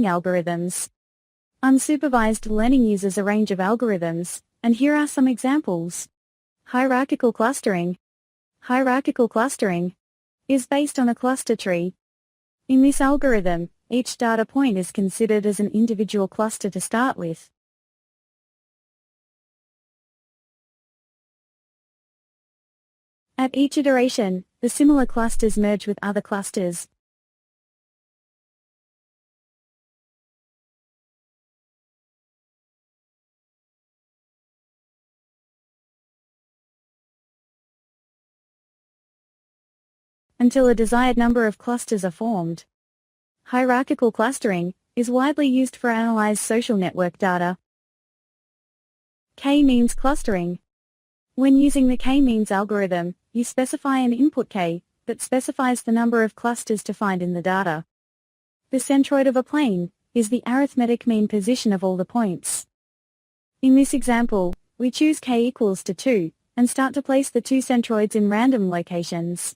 learning algorithms. Unsupervised learning uses a range of algorithms, and here are some examples. Hierarchical clustering. Hierarchical clustering is based on a cluster tree. In this algorithm, each data point is considered as an individual cluster to start with. At each iteration, the similar clusters merge with other clusters. Until a desired number of clusters are formed. Hierarchical clustering is widely used for analyze social network data. K-means clustering. When using the K-means algorithm, you specify an input K that specifies the number of clusters to find in the data. The centroid of a plane is the arithmetic mean position of all the points. In this example, we choose K equals to 2 and start to place the two centroids in random locations.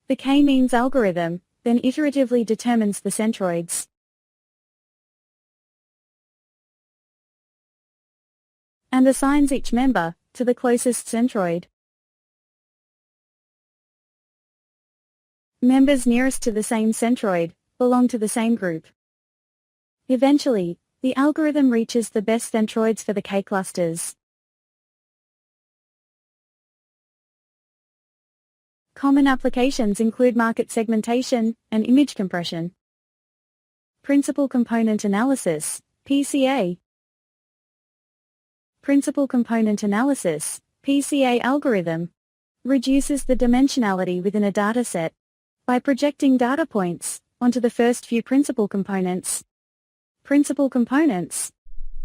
The K-means algorithm then iteratively determines the centroids and assigns each member to the closest centroid. Members nearest to the same centroid belong to the same group. Eventually, the algorithm reaches the best centroids for the K clusters. Common applications include market segmentation and image compression. Principal component analysis, PCA. Principal component analysis, PCA algorithm, reduces the dimensionality within a dataset by projecting data points onto the first few principal components. Principal components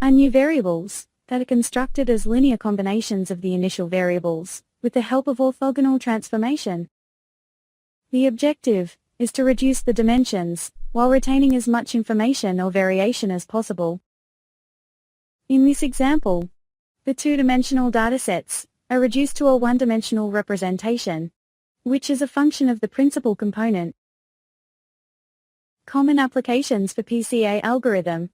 are new variables that are constructed as linear combinations of the initial variables with the help of orthogonal transformation. The objective is to reduce the dimensions while retaining as much information or variation as possible. In this example, the two-dimensional datasets are reduced to a one-dimensional representation, which is a function of the principal component. Common applications for PCA algorithm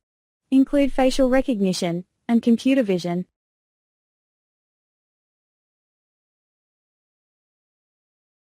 include facial recognition and computer vision.